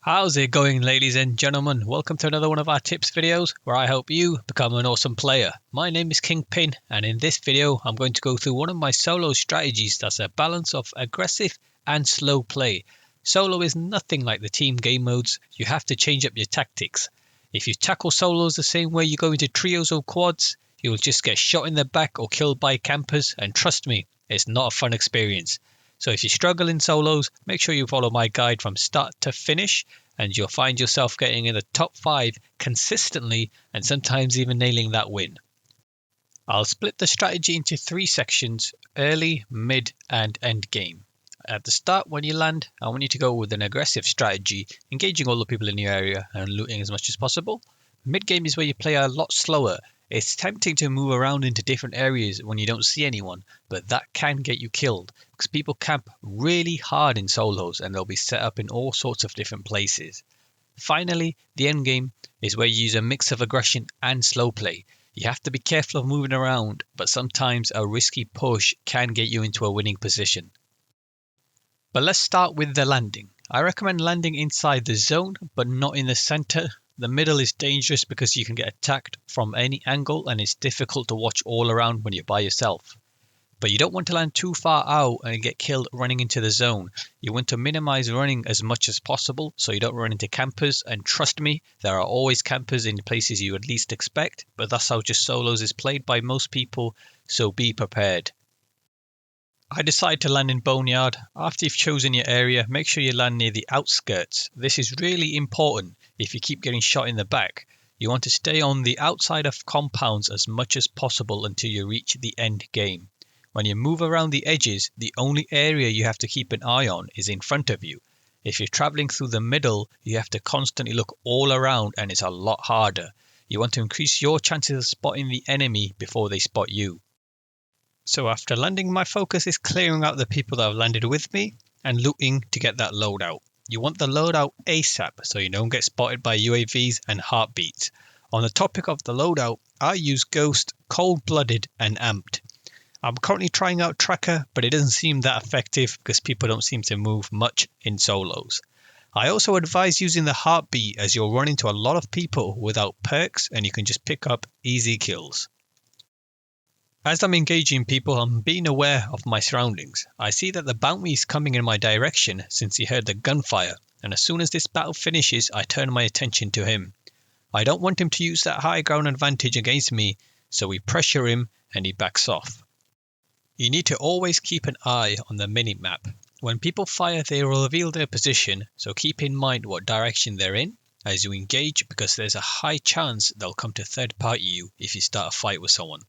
How's it going, ladies and gentlemen? Welcome to another one of our tips videos where I help you become an awesome player. My name is Kingpin, and in this video I'm going to go through one of my solo strategies that's a balance of aggressive and slow play. Solo is nothing like the team game modes. You have to change up your tactics. If you tackle solos the same way you go into trios or quads, you'll just get shot in the back or killed by campers, and trust me, it's not a fun experience. So if you struggle in solos, make sure you follow my guide from start to finish, and you'll find yourself getting in the top 5 consistently and sometimes even nailing that win. I'll split the strategy into 3 sections: early, mid and end game. At the start, when you land, I want you to go with an aggressive strategy, engaging all the people in your area and looting as much as possible. Mid game is where you play a lot slower. It's tempting to move around into different areas when you don't see anyone, but that can get you killed because people camp really hard in solos and they'll be set up in all sorts of different places. Finally, the end game is where you use a mix of aggression and slow play. You have to be careful of moving around, but sometimes a risky push can get you into a winning position. But let's start with the landing. I recommend landing inside the zone, but not in the center. The middle is dangerous because you can get attacked from any angle and it's difficult to watch all around when you're by yourself. But you don't want to land too far out and get killed running into the zone. You want to minimize running as much as possible so you don't run into campers, and trust me, there are always campers in places you would least expect, but that's how just solos is played by most people, so be prepared. I decided to land in Boneyard. After you've chosen your area, make sure you land near the outskirts. This is really important if you keep getting shot in the back. You want to stay on the outside of compounds as much as possible until you reach the end game. When you move around the edges, the only area you have to keep an eye on is in front of you. If you're traveling through the middle, you have to constantly look all around and it's a lot harder. You want to increase your chances of spotting the enemy before they spot you. So after landing, my focus is clearing out the people that have landed with me and looting to get that loadout. You want the loadout ASAP so you don't get spotted by UAVs and heartbeats. On the topic of the loadout, I use Ghost, Cold Blooded and Amped. I'm currently trying out Tracker, but it doesn't seem that effective because people don't seem to move much in solos. I also advise using the Heartbeat as you'll run into a lot of people without perks and you can just pick up easy kills. As I'm engaging people, I'm being aware of my surroundings. I see that the bounty is coming in my direction since he heard the gunfire, and as soon as this battle finishes, I turn my attention to him. I don't want him to use that high ground advantage against me, so we pressure him and he backs off. You need to always keep an eye on the mini-map. When people fire, they will reveal their position, so keep in mind what direction they're in as you engage, because there's a high chance they'll come to third party you if you start a fight with someone.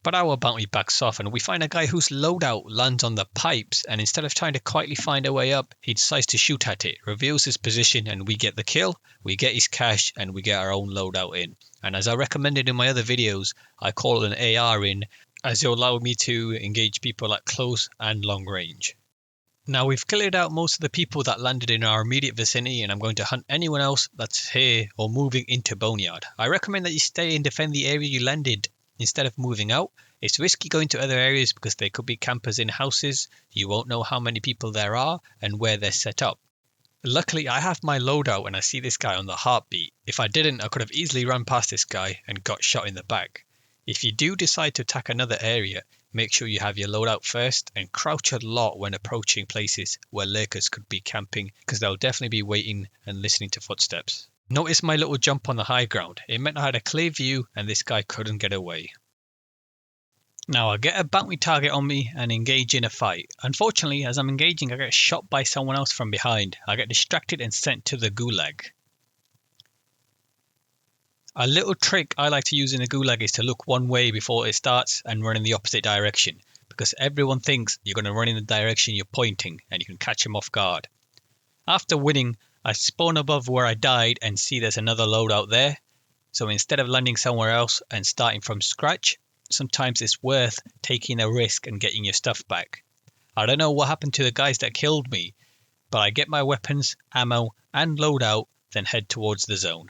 But our bounty backs off and we find a guy whose loadout lands on the pipes, and instead of trying to quietly find a way up, he decides to shoot at it, reveals his position, and we get the kill, we get his cash, and we get our own loadout in. And as I recommended in my other videos, I call an AR in as it will allow me to engage people at close and long range. Now we've cleared out most of the people that landed in our immediate vicinity, and I'm going to hunt anyone else that's here or moving into Boneyard. I recommend that you stay and defend the area you landed instead of moving out. It's risky going to other areas because there could be campers in houses. You won't know how many people there are and where they're set up. Luckily, I have my loadout and I see this guy on the Heartbeat. If I didn't, I could have easily run past this guy and got shot in the back. If you do decide to attack another area, make sure you have your loadout first and crouch a lot when approaching places where lurkers could be camping, because they'll definitely be waiting and listening to footsteps. Notice my little jump on the high ground. It meant I had a clear view and this guy couldn't get away. Now I get a bounty target on me and engage in a fight. Unfortunately, as I'm engaging, I get shot by someone else from behind. I get distracted and sent to the gulag. A little trick I like to use in the gulag is to look one way before it starts and run in the opposite direction, because everyone thinks you're going to run in the direction you're pointing and you can catch them off guard. After winning, I spawn above where I died and see there's another loadout there. So instead of landing somewhere else and starting from scratch, sometimes it's worth taking a risk and getting your stuff back. I don't know what happened to the guys that killed me, but I get my weapons, ammo and loadout, then head towards the zone.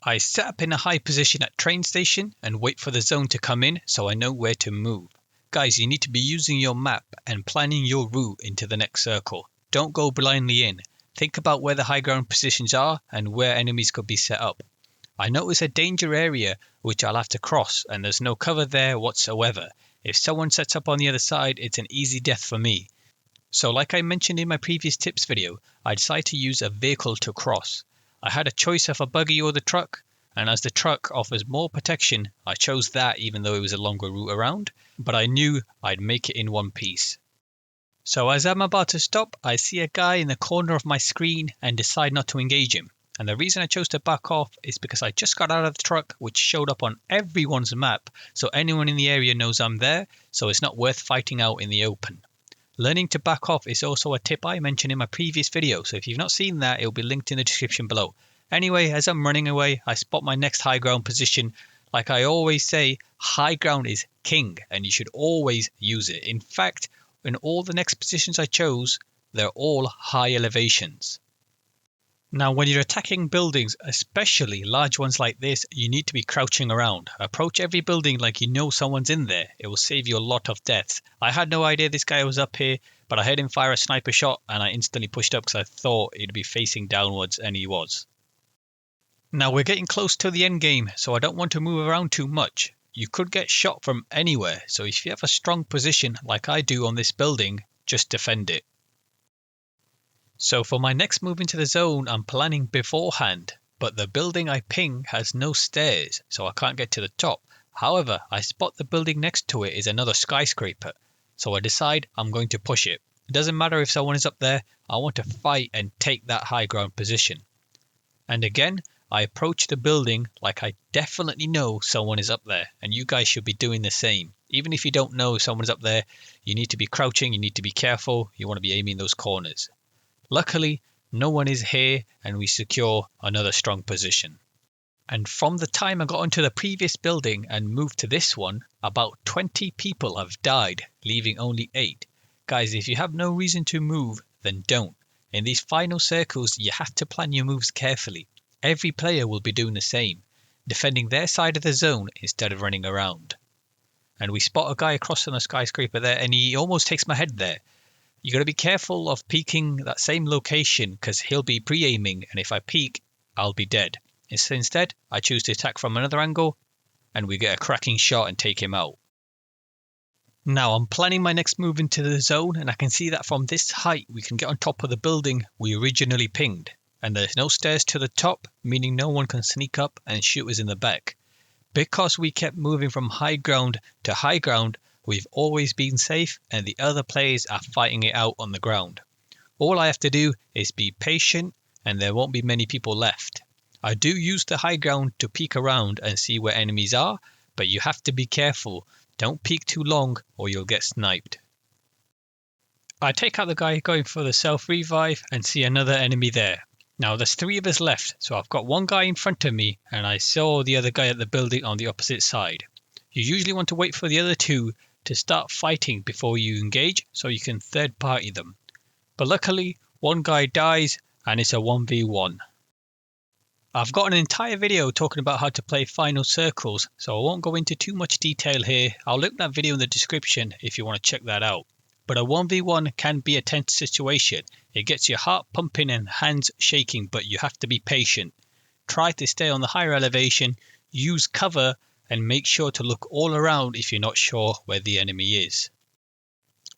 I set up in a high position at train station and wait for the zone to come in so I know where to move. Guys, you need to be using your map and planning your route into the next circle. Don't go blindly in. Think about where the high ground positions are and where enemies could be set up. I notice a danger area which I'll have to cross and there's no cover there whatsoever. If someone sets up on the other side, it's an easy death for me. So like I mentioned in my previous tips video, I decided to use a vehicle to cross. I had a choice of a buggy or the truck, and as the truck offers more protection, I chose that even though it was a longer route around, but I knew I'd make it in one piece. So as I'm about to stop, I see a guy in the corner of my screen and decide not to engage him. And the reason I chose to back off is because I just got out of the truck which showed up on everyone's map, so anyone in the area knows I'm there, so it's not worth fighting out in the open. Learning to back off is also a tip I mentioned in my previous video, so if you've not seen that, it will be linked in the description below. Anyway, as I'm running away, I spot my next high ground position. Like I always say, high ground is king and you should always use it. In fact, in all the next positions I chose, they're all high elevations. Now when you're attacking buildings, especially large ones like this, you need to be crouching around. Approach every building like you know someone's in there. It will save you a lot of deaths. I had no idea this guy was up here, but I heard him fire a sniper shot and I instantly pushed up because I thought he'd be facing downwards, and he was. Now we're getting close to the end game, so I don't want to move around too much. You could get shot from anywhere, so if you have a strong position like I do on this building, just defend it. So for my next move into the zone, I'm planning beforehand, but the building I ping has no stairs, so I can't get to the top. However, I spot the building next to it is another skyscraper, so I decide I'm going to push it. It doesn't matter if someone is up there, I want to fight and take that high ground position. And again, I approach the building like I definitely know someone is up there, and you guys should be doing the same. Even if you don't know someone's up there, you need to be crouching, you need to be careful, you want to be aiming those corners. Luckily, no one is here and we secure another strong position. And from the time I got onto the previous building and moved to this one, about 20 people have died, leaving only 8. Guys, if you have no reason to move, then don't. In these final circles, you have to plan your moves carefully. Every player will be doing the same, defending their side of the zone instead of running around. And we spot a guy across on the skyscraper there and he almost takes my head there. You got to be careful of peeking that same location because he'll be pre-aiming, and if I peek, I'll be dead. Instead, I choose to attack from another angle and we get a cracking shot and take him out. Now I'm planning my next move into the zone, and I can see that from this height we can get on top of the building we originally pinged. And there's no stairs to the top, meaning no one can sneak up and shoot us in the back. Because we kept moving from high ground to high ground, we've always been safe and the other players are fighting it out on the ground. All I have to do is be patient and there won't be many people left. I do use the high ground to peek around and see where enemies are, but you have to be careful. Don't peek too long or you'll get sniped. I take out the guy going for the self-revive and see another enemy there. Now there's 3 of us left, so I've got one guy in front of me and I saw the other guy at the building on the opposite side. You usually want to wait for the other 2 to start fighting before you engage so you can third party them. But luckily, one guy dies and it's a 1v1. I've got an entire video talking about how to play final circles, so I won't go into too much detail here. I'll link that video in the description if you want to check that out. But a 1v1 can be a tense situation. It gets your heart pumping and hands shaking, but you have to be patient. Try to stay on the higher elevation, use cover, and make sure to look all around if you're not sure where the enemy is.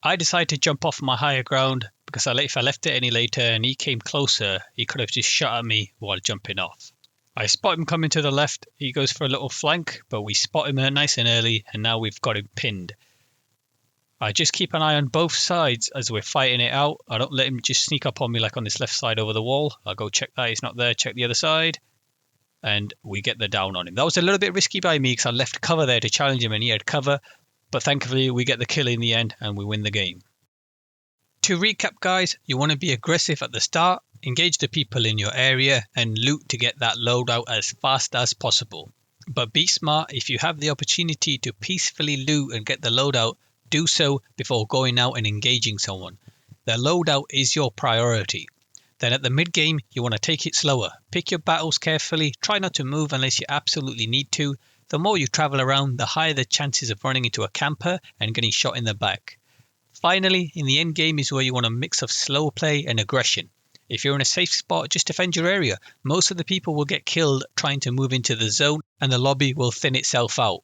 I decided to jump off my higher ground because if I left it any later and he came closer, he could have just shot at me while jumping off. I spot him coming to the left, he goes for a little flank, but we spot him nice and early and now we've got him pinned. I just keep an eye on both sides as we're fighting it out. I don't let him just sneak up on me like on this left side over the wall. I'll go check that he's not there, check the other side. And we get the down on him. That was a little bit risky by me because I left cover there to challenge him and he had cover. But thankfully we get the kill in the end and we win the game. To recap guys, you want to be aggressive at the start, engage the people in your area and loot to get that loadout as fast as possible. But be smart, if you have the opportunity to peacefully loot and get the loadout, do so before going out and engaging someone. The loadout is your priority. Then at the mid game, you want to take it slower. Pick your battles carefully, try not to move unless you absolutely need to. The more you travel around, the higher the chances of running into a camper and getting shot in the back. Finally, in the end game is where you want a mix of slow play and aggression. If you're in a safe spot, just defend your area. Most of the people will get killed trying to move into the zone and the lobby will thin itself out.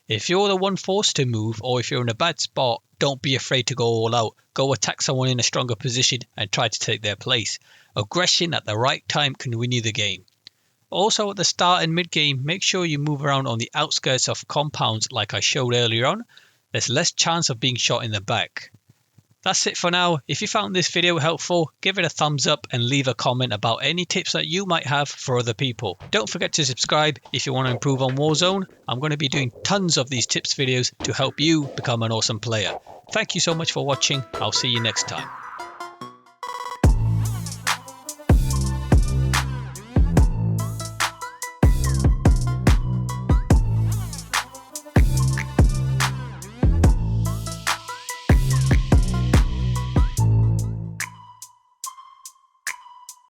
If you're the one forced to move, or if you're in a bad spot, don't be afraid to go all out. Go attack someone in a stronger position and try to take their place. Aggression at the right time can win you the game. Also at the start and mid game, make sure you move around on the outskirts of compounds like I showed earlier on. There's less chance of being shot in the back. That's it for now. If you found this video helpful, give it a thumbs up and leave a comment about any tips that you might have for other people. Don't forget to subscribe if you want to improve on Warzone. I'm going to be doing tons of these tips videos to help you become an awesome player. Thank you so much for watching. I'll see you next time.